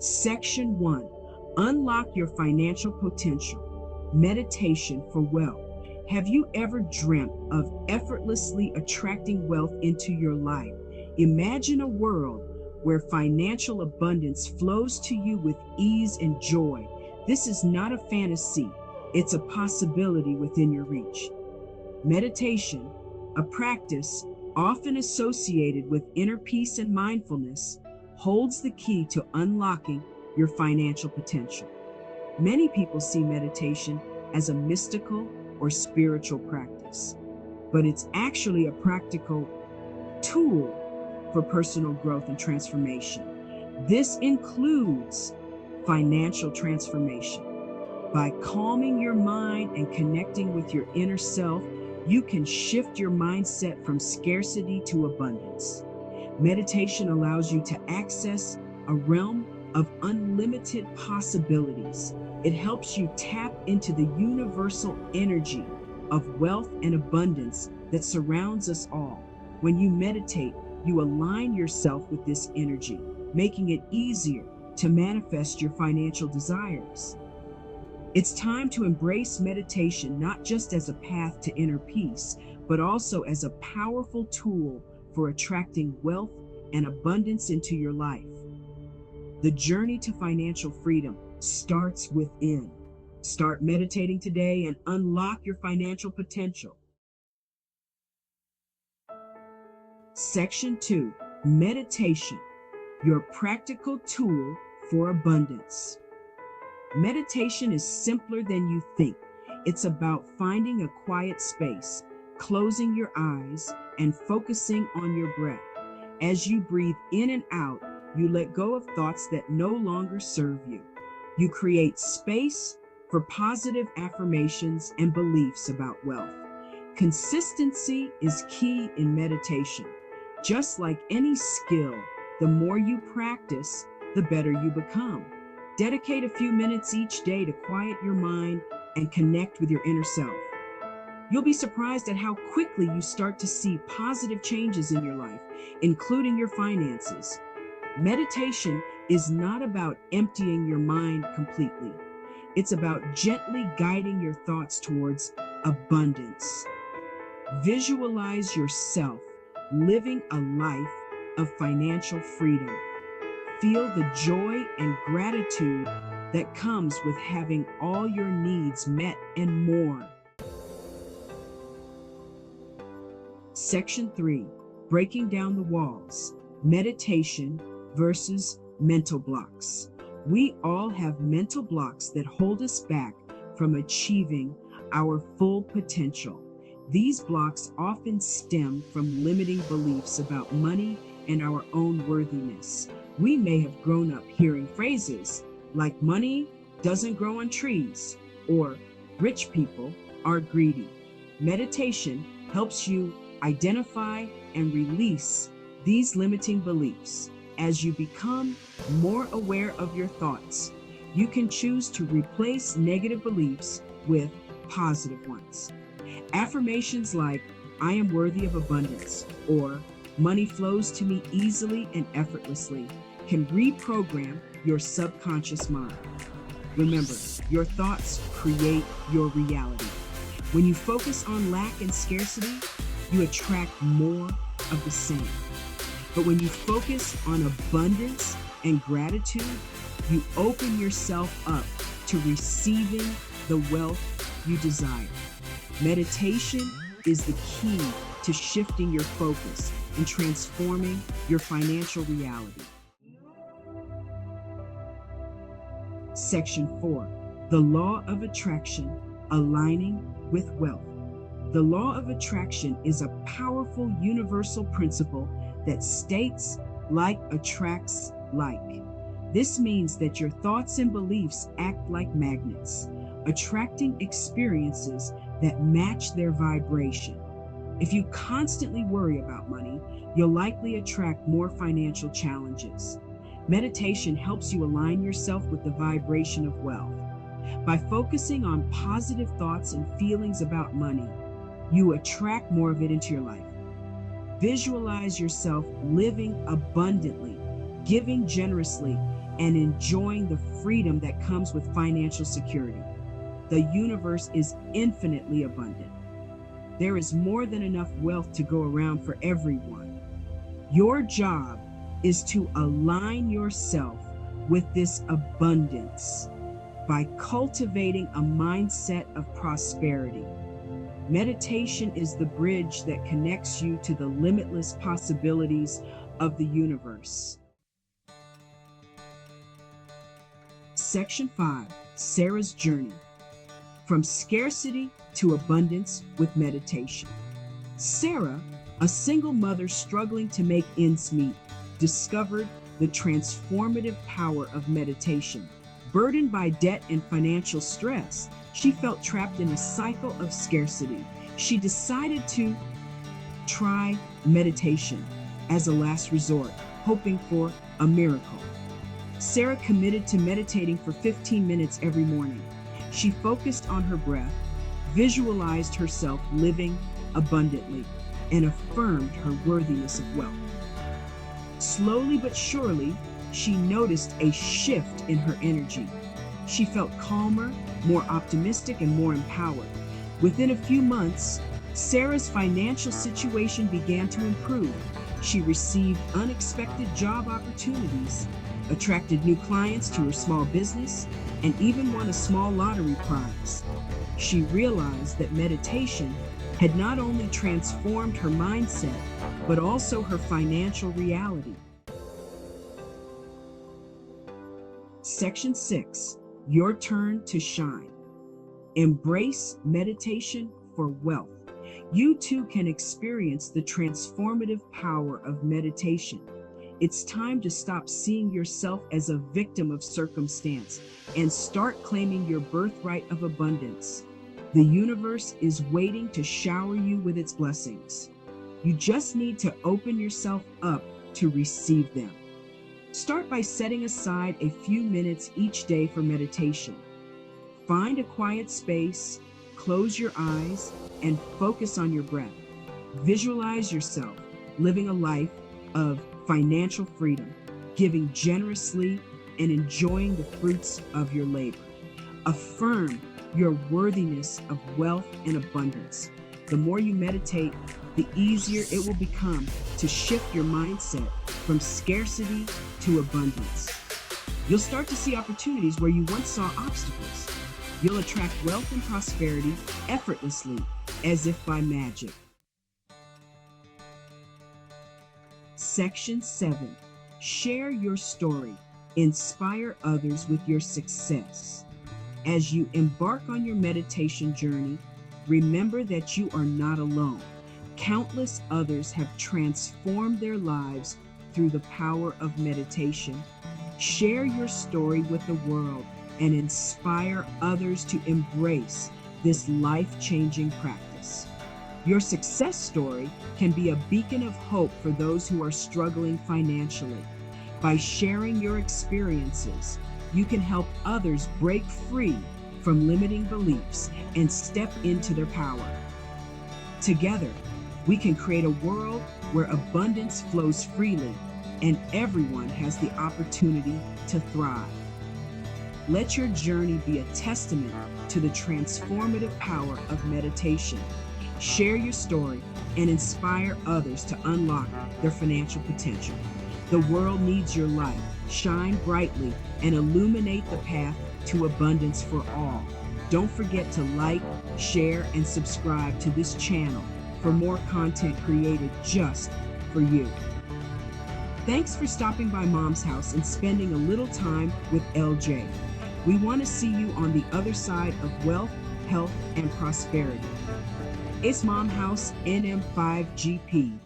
Section 1. Unlock your financial potential. Meditation for wealth. Have you ever dreamt of effortlessly attracting wealth into your life? Imagine a world where financial abundance flows to you with ease and joy. This is not a fantasy, it's a possibility within your reach. Meditation, a practice often associated with inner peace and mindfulness, holds the key to unlocking your financial potential. Many people see meditation as a mystical or spiritual practice, but it's actually a practical tool for personal growth and transformation. This includes financial transformation. By calming your mind and connecting with your inner self, you can shift your mindset from scarcity to abundance. Meditation allows you to access a realm of unlimited possibilities. It helps you tap into the universal energy of wealth and abundance that surrounds us all. When you meditate, you align yourself with this energy, making it easier to manifest your financial desires. It's time to embrace meditation not just as a path to inner peace, but also as a powerful tool for attracting wealth and abundance into your life. The journey to financial freedom starts within. Start meditating today and unlock your financial potential. Section 2. Meditation, your practical tool for abundance. Meditation is simpler than you think. It's about finding a quiet space, closing your eyes, and focusing on your breath. As you breathe in and out, you let go of thoughts that no longer serve you. You create space for positive affirmations and beliefs about wealth. Consistency is key in meditation. Just like any skill, the more you practice, the better you become. Dedicate a few minutes each day to quiet your mind and connect with your inner self. You'll be surprised at how quickly you start to see positive changes in your life, including your finances. Meditation is not about emptying your mind completely. It's about gently guiding your thoughts towards abundance. Visualize yourself living a life of financial freedom. Feel the joy and gratitude that comes with having all your needs met and more. Section 3. Breaking down the walls. Meditation versus mental blocks. We all have mental blocks that hold us back from achieving our full potential. These blocks often stem from limiting beliefs about money and our own worthiness. We may have grown up hearing phrases like money doesn't grow on trees or rich people are greedy. Meditation helps you identify and release these limiting beliefs. As you become more aware of your thoughts, you can choose to replace negative beliefs with positive ones. Affirmations like, I am worthy of abundance, or money flows to me easily and effortlessly, can reprogram your subconscious mind. Remember, your thoughts create your reality. When you focus on lack and scarcity, you attract more of the same. But when you focus on abundance and gratitude, you open yourself up to receiving the wealth you desire. Meditation is the key to shifting your focus and transforming your financial reality. Section 4. The Law of Attraction, Aligning with Wealth. The law of attraction is a powerful universal principle that states like attracts like. This means that your thoughts and beliefs act like magnets, attracting experiences that match their vibration. If you constantly worry about money, you'll likely attract more financial challenges. Meditation helps you align yourself with the vibration of wealth. By focusing on positive thoughts and feelings about money, you attract more of it into your life. Visualize yourself living abundantly, giving generously, and enjoying the freedom that comes with financial security. The universe is infinitely abundant. There is more than enough wealth to go around for everyone. Your job is to align yourself with this abundance by cultivating a mindset of prosperity. Meditation is the bridge that connects you to the limitless possibilities of the universe. Section 5, Sarah's Journey. From Scarcity to Abundance with Meditation. Sarah, a single mother struggling to make ends meet, discovered the transformative power of meditation. Burdened by debt and financial stress, she felt trapped in a cycle of scarcity. She decided to try meditation as a last resort, hoping for a miracle. Sarah committed to meditating for 15 minutes every morning. She focused on her breath, visualized herself living abundantly, and affirmed her worthiness of wealth. Slowly but surely, she noticed a shift in her energy. She felt calmer, more optimistic, and more empowered. Within a few months, Sarah's financial situation began to improve. She received unexpected job opportunities, attracted new clients to her small business, and even won a small lottery prize. She realized that meditation had not only transformed her mindset, but also her financial reality. Section 6, Your Turn to Shine. Embrace meditation for wealth. You too can experience the transformative power of meditation. It's time to stop seeing yourself as a victim of circumstance and start claiming your birthright of abundance. The universe is waiting to shower you with its blessings. You just need to open yourself up to receive them. Start by setting aside a few minutes each day for meditation. Find a quiet space, close your eyes, and focus on your breath. Visualize yourself living a life of financial freedom, giving generously, and enjoying the fruits of your labor. Affirm your worthiness of wealth and abundance. The more you meditate, the easier it will become to shift your mindset from scarcity to abundance. You'll start to see opportunities where you once saw obstacles. You'll attract wealth and prosperity effortlessly, as if by magic. Section 7. Share your story. Inspire others with your success. As you embark on your meditation journey, remember that you are not alone. Countless others have transformed their lives through the power of meditation. Share your story with the world and inspire others to embrace this life-changing practice. Your success story can be a beacon of hope for those who are struggling financially. By sharing your experiences, you can help others break free from limiting beliefs and step into their power. Together, we can create a world where abundance flows freely and everyone has the opportunity to thrive. Let your journey be a testament to the transformative power of meditation. Share your story and inspire others to unlock their financial potential. The world needs your light. Shine brightly and illuminate the path to abundance for all. Don't forget to like, share, and subscribe to this channel for more content created just for you. Thanks for stopping by Mom's house and spending a little time with LJ. We want to see you on the other side of wealth, health, and prosperity. It's Mom House NM5GP.